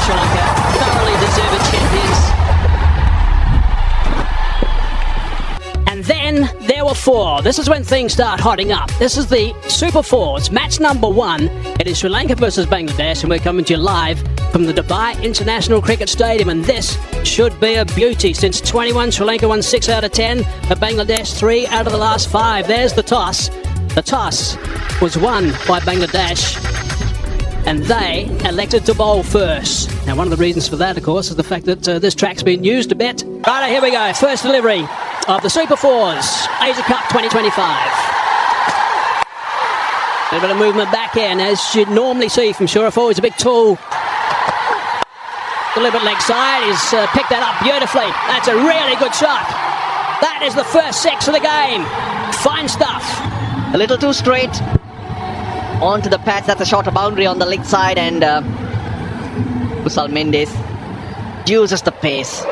Sri Lanka. Thoroughly deserved champions. And then there were four. This is when things start hotting up. This is the Super Fours, match number 1. It is Sri Lanka versus Bangladesh, and we're coming to you live from the Dubai International Cricket Stadium. And this should be a beauty. Since 21, Sri Lanka won 6 out of 10, but Bangladesh 3 out of the last 5. There's the toss. The toss was won by Bangladesh, and they elected to bowl first. Now, one of the reasons for that, of course, is the fact that this track's been used a bit. Right, here we go. First delivery of the Super Fours, Asia Cup 2025. A little bit of movement back in, as you'd normally see from Shurafo. He's a big tool. A little bit leg side. He's picked that up beautifully. That's a really good shot. That is the first 6 of the game. Fine stuff. A little too straight onto the patch. That's a shorter boundary on the leg side, and Kusal Mendes uses the pace.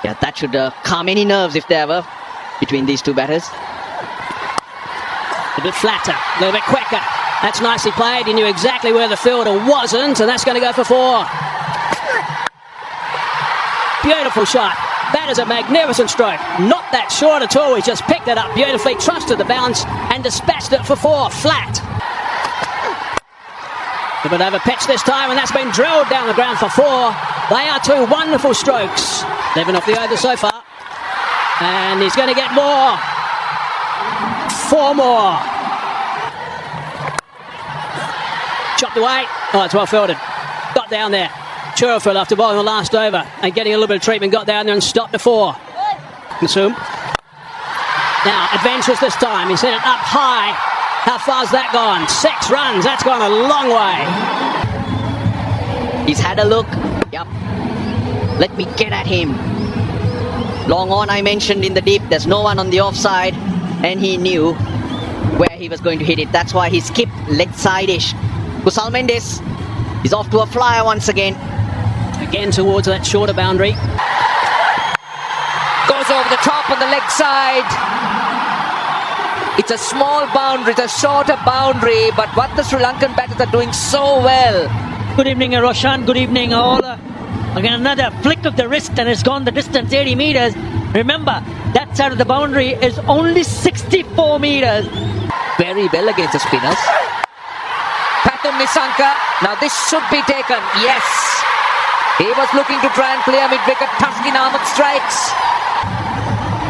Yeah, that should calm any nerves if there were between these two batters. A bit flatter, a little bit quicker. That's nicely played. He knew exactly where the fielder wasn't, and that's going to go for 4. Beautiful shot. That is a magnificent stroke. Not that short at all. He just picked it up beautifully, trusted the bounce, and dispatched it for 4. Flat. A bit over pitch this time, and that's been drilled down the ground for 4. They are 2 wonderful strokes. 11 off the over so far. And he's going to get more. 4 more. Chopped away. Oh, it's well fielded. Got down there. Churfield, after bowling the last over and getting a little bit of treatment, got down there and stopped to 4. Consume. Now, adventurous this time. He sent it up high. How far's that gone? 6 runs. That's gone a long way. He's had a look. Yep. Let me get at him. Long on, I mentioned in the deep. There's no one on the offside, and he knew where he was going to hit it. That's why he skipped leg side-ish. Kusal Mendes is off to a flyer once again. Again towards that shorter boundary. Goes over the top on the leg side. It's a small boundary, it's a shorter boundary, but what the Sri Lankan batters are doing so well. Good evening, Roshan. Good evening, all. Again, another flick of the wrist, and it's gone the distance, 80 meters. Remember, that side of the boundary is only 64 meters. Very well against the spinners. Pathum Nisanka. Now this should be taken. Yes. He was looking to try and clear mid-wicket. Tuskin Ahmed strikes.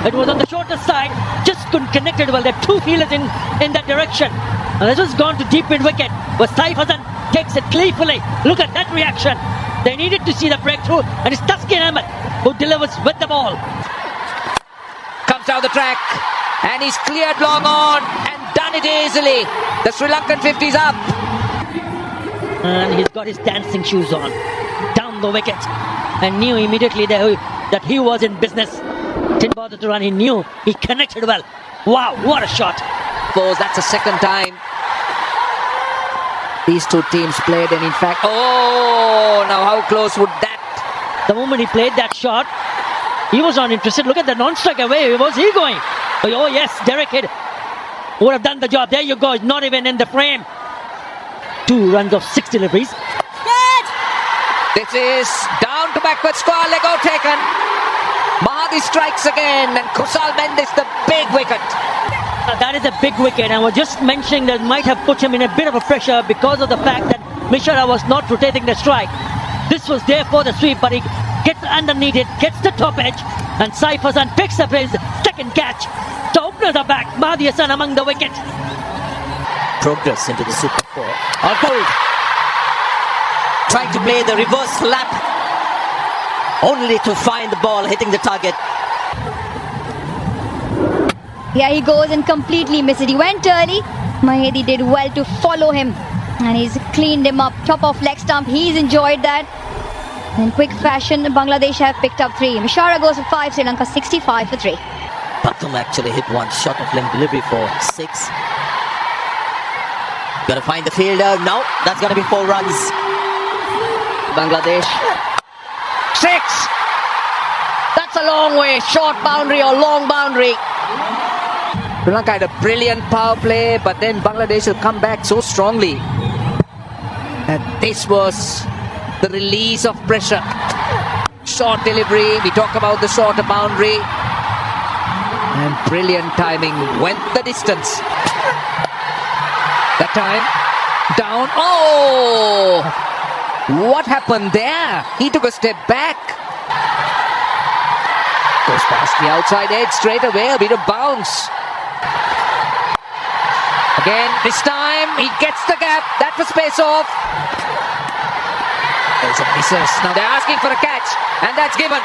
It was on the shorter side, just couldn't connect it well. There are 2 fielders in that direction. And this has gone to deep mid-wicket, but Saif Hasan takes it gleefully. Look at that reaction. They needed to see the breakthrough, and it's Tuskin Ahmed who delivers with the ball. Comes down the track, and he's cleared long on and done it easily. The Sri Lankan 50's up. And he's got his dancing shoes on. Down the wicket. And knew immediately that he was in business. Didn't bother to run, he knew. He connected well. Wow, what a shot. That's the second time these two teams played, and in fact, now how close would that? The moment he played that shot, he was not interested. Look at the non-strike away. Where was he going? Oh yes, Derek Hidd would have done the job. There you go. He's not even in the frame. 2 runs of 6 deliveries. This is down to backward square, leg out taken. Mahadi strikes again, and Kusal Mendes the big wicket. That is a big wicket, and we're just mentioning that might have put him in a bit of a pressure because of the fact that Mishra was not rotating the strike. This was there for the sweep, but he gets underneath it, gets the top edge, and Saif Hasan picks up his second catch. The openers are back. Mahdi Hassan among the wicket. Progress into the Super 4. All pulled. Trying to play the reverse lap, only to find the ball hitting the target. Yeah, he goes and completely misses. He went early. Mahedi did well to follow him, and he's cleaned him up. Top of leg stump. He's enjoyed that. In quick fashion, Bangladesh have picked up 3. Mishara goes for 5. Sri Lanka 65 for 3. Pathum actually hit one shot of length delivery for 6. Gotta find the fielder. No, that's gonna be 4 runs. Bangladesh 6. That's a long way. Short boundary or long boundary. Sri Lanka had a brilliant power play, but then Bangladesh will come back so strongly. And this was the release of pressure. Short delivery, we talk about the shorter boundary. And brilliant timing, went the distance. That time, down. Oh! What happened there? He took a step back. Goes past the outside edge straight away, a bit of bounce. Again, this time, he gets the gap. That was space off. There's a misses. Now they're asking for a catch, and that's given.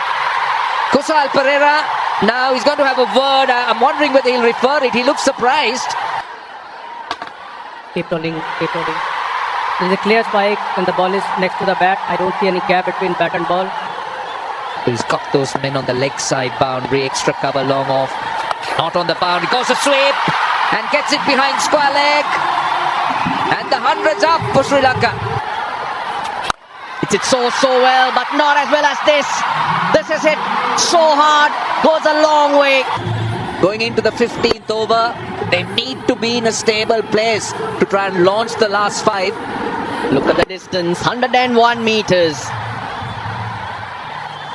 Kusal Pereira, now he's going to have a word. I'm wondering whether he'll refer it. He looks surprised. Keep rolling, keep rolling. There's a clear spike and the ball is next to the bat. I don't see any gap between bat and ball. He's got those men on the leg side boundary. Extra cover long off. Not on the boundary. Goes a sweep and gets it behind square leg. And the 100's up for Sri Lanka. It's hit so well, but not as well as this. This is hit so hard, goes a long way. Going into the 15th over, they need to be in a stable place to try and launch the last 5. Look at the distance, 101 meters.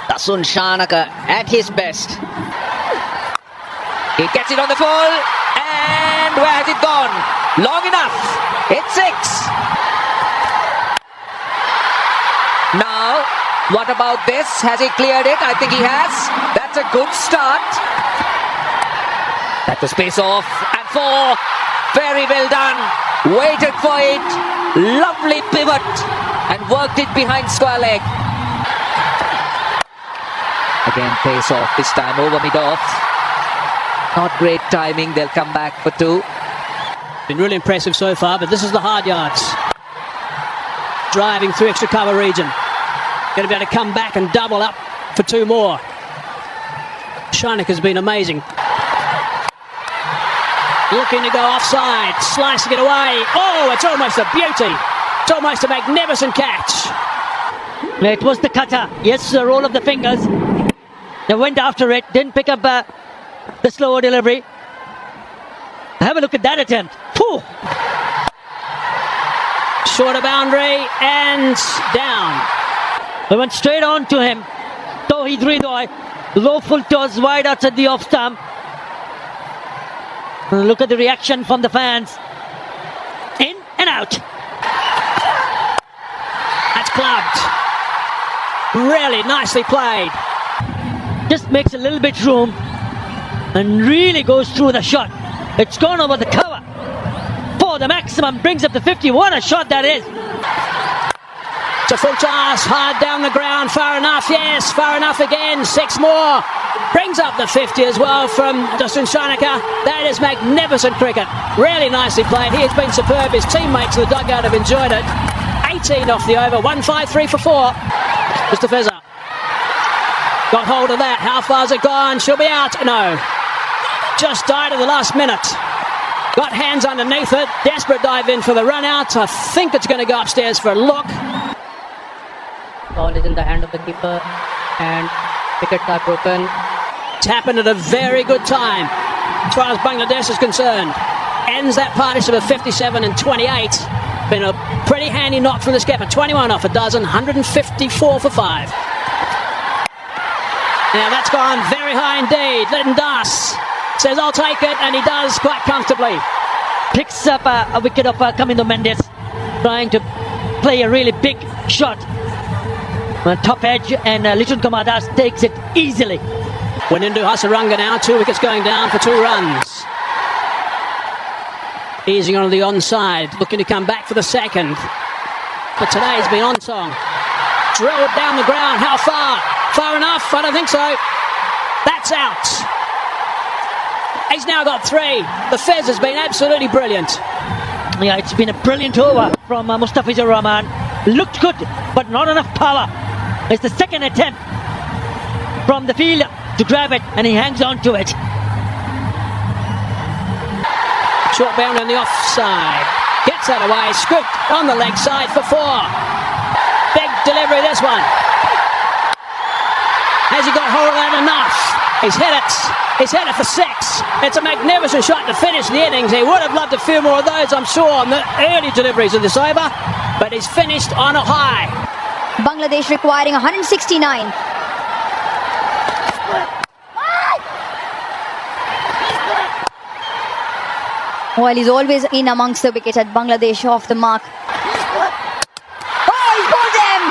Dasun Shanaka at his best. He gets it on the full, and where has it gone? Long enough. It's 6. Now, what about this? Has he cleared it? I think he has. That's a good start. That was space off, and 4. Very well done. Waited for it. Lovely pivot, and worked it behind square leg. Again, pace off, this time over mid-off. Not great timing, they'll come back for 2. Been really impressive so far, but this is the hard yards. Driving through extra cover region. Going to be able to come back and double up for 2 more. Shanik has been amazing. Looking to go offside, slicing it away. Oh, it's almost a beauty. It's almost a magnificent catch. It was the cutter. Yes, the roll of the fingers. They went after it, didn't pick up the slower delivery. Have a look at that attempt. Whew. Shorter boundary and down. They went straight on to him. Tauhid Ridwai, low full toss wide outside the off stump. Look at the reaction from the fans. In and out. That's clubbed. Really nicely played. Just makes a little bit room and really goes through the shot. It's gone over the cover for the maximum, brings up the 50. What a shot that is. It's a full toss, hard down the ground, far enough, yes, far enough again, 6 more. Brings up the 50 as well from Dasun Shanaka. That is magnificent cricket. Really nicely played. He has been superb. His teammates in the dugout have enjoyed it. 18 off the over, 1-5-3 for 4. Mr. Fezza got hold of that. How far's it gone? She'll be out. No. Just died at the last minute. Got hands underneath it. Desperate dive in for the run out. I think it's going to go upstairs for a look. Ball is in the hand of the keeper and wickets are broken. It's happened at a very good time as far as Bangladesh is concerned. Ends that partnership of 57 and 28. Been a pretty handy knock from the skipper. 21 off a dozen, 154 for 5. Now that's gone very high indeed. Lytton Das says I'll take it, and he does quite comfortably. Picks up a wicket of Kamindo Mendes, trying to play a really big shot. Top edge, and Lichun Kamadas takes it easily. Wanindu Hasaranga now, 2 wickets going down for 2 runs. Easing on the onside, looking to come back for the second. But today's been on song. Drilled down the ground, how far? Far enough? I don't think so. That's out. He's now got 3. The Fez has been absolutely brilliant. Yeah, it's been a brilliant over from Mustafizur Rahman. Looked good, but not enough power. It's the second attempt from the field to grab it, and he hangs on to it. Short bound on the offside. Gets that away, scooped on the leg side for 4. Big delivery, this one. Has he got hold of that enough? He's hit it. He's hit it for 6. It's a magnificent shot to finish the innings. He would have loved a few more of those, I'm sure, on the early deliveries of this over. But he's finished on a high. Bangladesh requiring 169. Well, he's always in amongst the wickets at Bangladesh, off the mark. Oh, he's pulled him!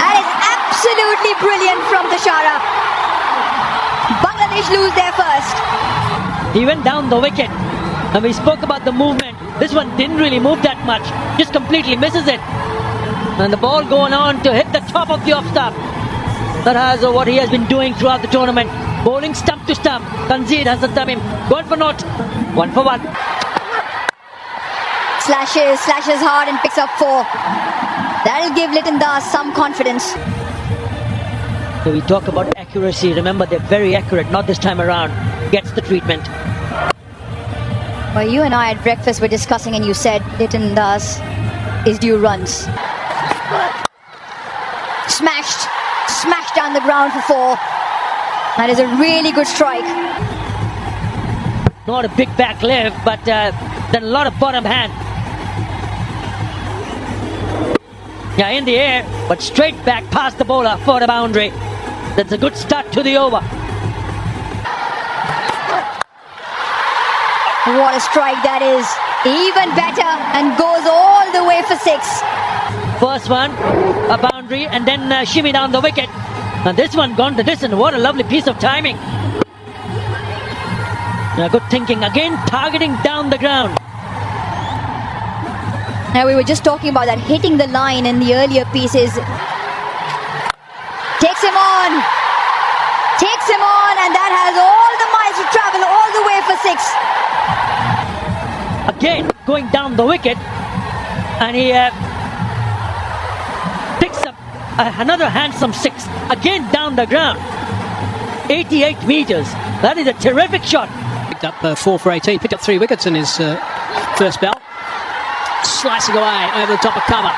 That is absolutely brilliant from Tushara. Bangladesh lose their first. He went down the wicket. And we spoke about the movement. This one didn't really move that much. Just completely misses it. And the ball going on to hit the top of the off stump. That has what he has been doing throughout the tournament. Bowling stump to stump. Tanzir hasn't done him. 1 for 0. 1 for 1. Slashes hard and picks up 4. That'll give Liton Das some confidence. So we talk about accuracy. Remember, they're very accurate. Not this time around. Gets the treatment. Well, you and I at breakfast were discussing and you said Liton Das is due runs. Smashed down the ground for 4. That is a really good strike. Not a big back lift, but then a lot of bottom hand. Yeah, in the air, but straight back past the bowler for the boundary. That's a good start to the over. What a strike that is. Even better, and goes all the way for 6. First one, a boundary, and then shimmy down the wicket. And this one gone the distance. What a lovely piece of timing. Good thinking. Again, targeting down the ground. Now, we were just talking about that, hitting the line in the earlier pieces. Takes him on, and that has all the miles to travel all the way for 6. Again, going down the wicket, and he picks up another handsome 6. Again down the ground. 88 meters. That is a terrific shot. Picked up 4 for 18. Picked up 3 wickets in his first spell. Slicing away over the top of cover.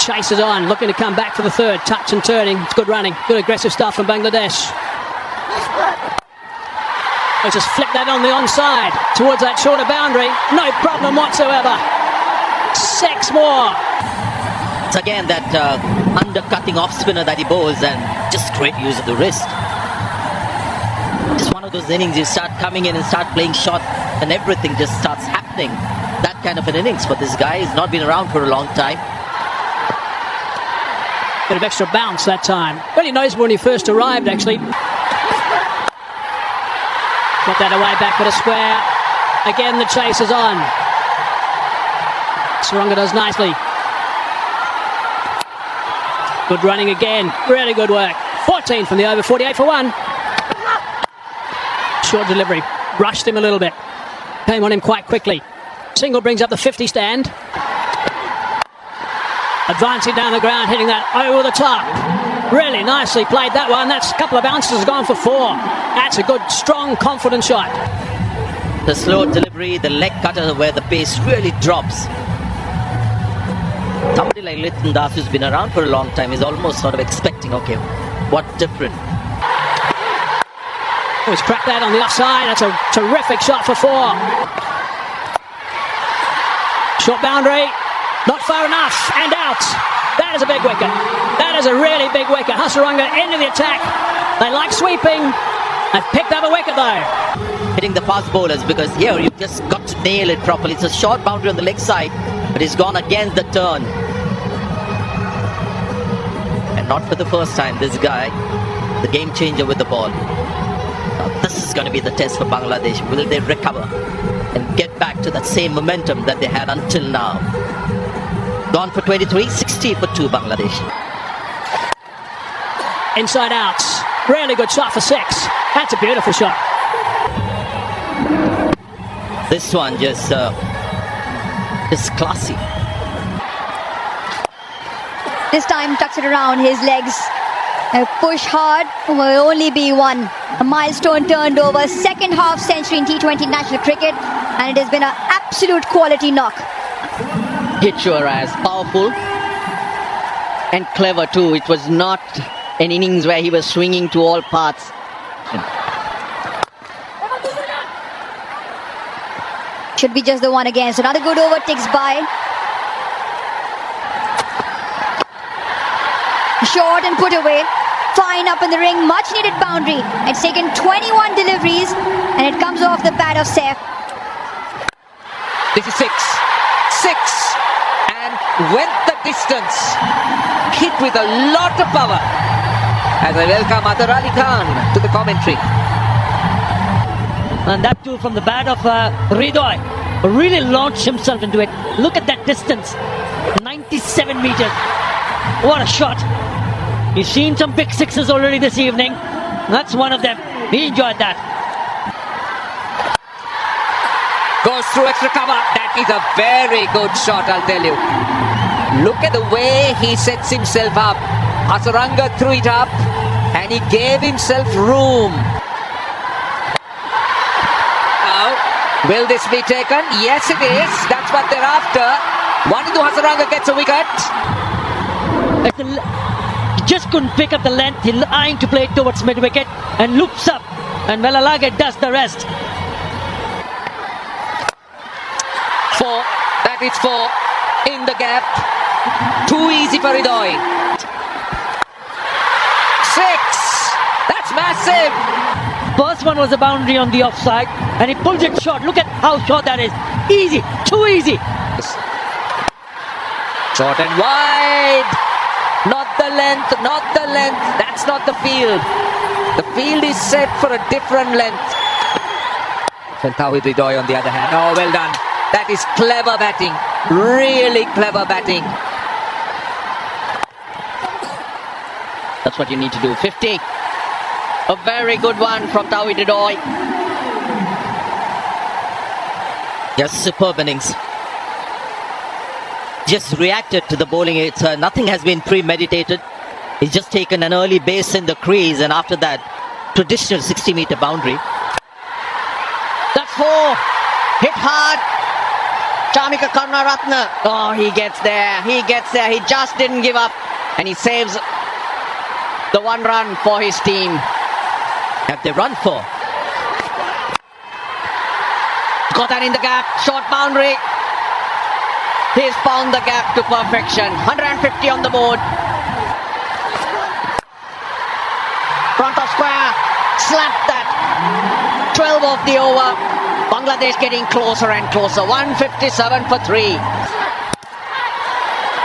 Chases on, looking to come back for the third. Touch and turning. It's good running. Good aggressive stuff from Bangladesh. They just flip that on the onside towards that shorter boundary. No problem whatsoever. 6 more. It's again that undercutting off spinner that he bowls, and just great use of the wrist. Just one of those innings you start coming in and start playing shot and everything just starts happening. That kind of an innings for this guy. He's not been around for a long time. Bit of extra bounce that time. Really noticeable when he first arrived, actually. Got that away back for the square. Again, the chase is on. Sarunga does nicely. Good running again. Really good work. 14 from the over. 48 for 1. Short delivery. Rushed him a little bit. Came on him quite quickly. Single brings up the 50 stand. Advancing down the ground, hitting that over the top. Really nicely played that one. That's a couple of bounces gone for 4. That's a good, strong, confident shot. The slow delivery, the leg cutter where the pace really drops. Somebody like Liton Das, who's been around for a long time, is almost sort of expecting, okay, what's different? He's cracked that on the offside. That's a terrific shot for 4. Short boundary. Not far enough, and out. That is a big wicket. That is a really big wicket. Hasaranga into the attack. They like sweeping. They've picked up a wicket though. Hitting the fast bowlers, because here you've just got to nail it properly. It's a short boundary on the leg side, but he's gone against the turn. And not for the first time, this guy, the game changer with the ball. Now, this is going to be the test for Bangladesh. Will they recover and get back to that same momentum that they had until now? Gone for 23, 60 for 2 Bangladesh. Inside out. Really good shot for 6. That's a beautiful shot. This one just classy. This time tucks it around his legs. A push hard will only be 1. A milestone turned over. Second half century in T20 international cricket, and it has been an absolute quality knock. Hit sure as powerful and clever too. It was not an innings where he was swinging to all parts. Should be just the one again. So another good over ticks by. short and put away. Fine up in the ring, much needed boundary. It's taken 21 deliveries and it comes off the pad of Saif. This is six. And went the distance. Hit with a lot of power. As I welcome Adar Ali Khan to the commentary. And that too from the bat of Ridoy. Really launched himself into it. Look at that distance. 97 meters. What a shot. You've seen some big sixes already this evening. That's one of them. He enjoyed that. Goes through extra cover. That is a very good shot, I'll tell you. Look at the way he sets himself up. Hasaranga threw it up and he gave himself room. Now, will this be taken? Yes, it is. That's what they're after. Wanindu Hasaranga gets a wicket. He just couldn't pick up the length. He's eyeing to play it towards mid-wicket and loops up. And Velalage does the rest. 4. That is 4. In the gap. Too easy for Ridoy. 6. That's massive. First one was a boundary on the offside and he pulls it short. Look at how short that is. Easy. Too easy. Short and wide. Not the length. That's not the field. The field is set for a different length. And Tawhid Ridoy on the other hand. Oh, well done. That is clever batting. Really clever batting. That's what you need to do. 50. A very good one from Tawhid Ridoy. Just superb innings. Just reacted to the bowling. It's nothing has been premeditated. He's just taken an early base in the crease, and after that, traditional 60-meter boundary. That's 4. Hit hard. Chamika Karunaratne. Oh, he gets there. He just didn't give up. And he saves the 1 run for his team. Have they run 4? Got that in the gap. Short boundary. He's found the gap to perfection. 150 on the board. Front of square. Slapped that. 12 of the over. Bangladesh getting closer and closer. 157 for 3.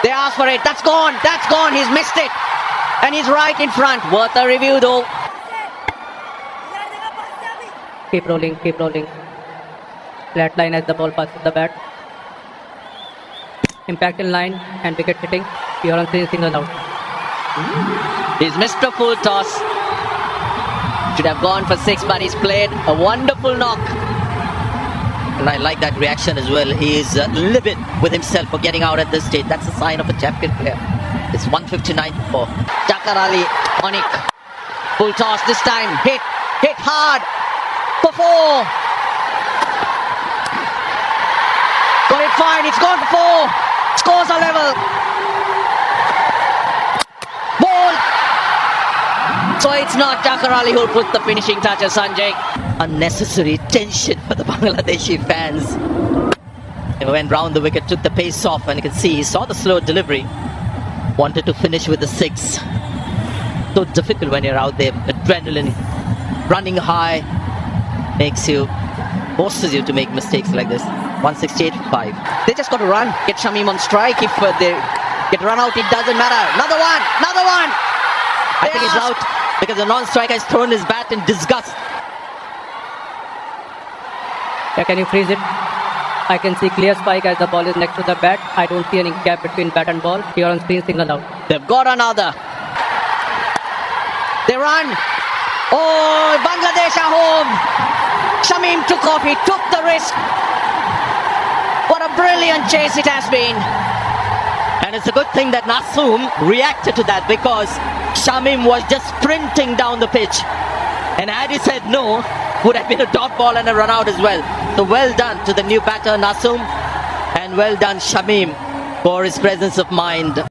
They asked for it. That's gone. He's missed it. And he's right in front. Worth a review though. Keep rolling. Flat line as the ball passes the bat. Impact in line and wicket hitting. You're on 3 single out. He's missed a full toss. Should have gone for 6, but he's played a wonderful knock. And I like that reaction as well. He is livid with himself for getting out at this stage. That's a sign of a champion player. It's 159 for 4. Jakar Ali, Onik. Full toss this time. Hit hard. For 4. Got it fine. It's gone for 4. Scores are level. Ball. So it's not Jakar Ali who put the finishing touches, Sanjay. Unnecessary tension for the Bangladeshi fans. He went round the wicket, took the pace off, and you can see he saw the slow delivery. Wanted to finish with the 6. So difficult when you're out there. Adrenaline running high forces you to make mistakes like this. 168 for 5. They just got to run. Get Shamim on strike. If they get run out, it doesn't matter. Another one. I think he's out because the non-striker has thrown his bat in disgust. Yeah, can you freeze it? I can see clear spike as the ball is next to the bat. I don't see any gap between bat and ball. You're on screen signal out. They've got another. They run. Oh, Bangladesh are home. Shamim took off. He took the risk. What a brilliant chase it has been. And it's a good thing that Nasoom reacted to that, because Shamim was just sprinting down the pitch. And had he said no, would have been a dot ball and a run out as well. So well done to the new batter Nasoom, and well done Shamim for his presence of mind.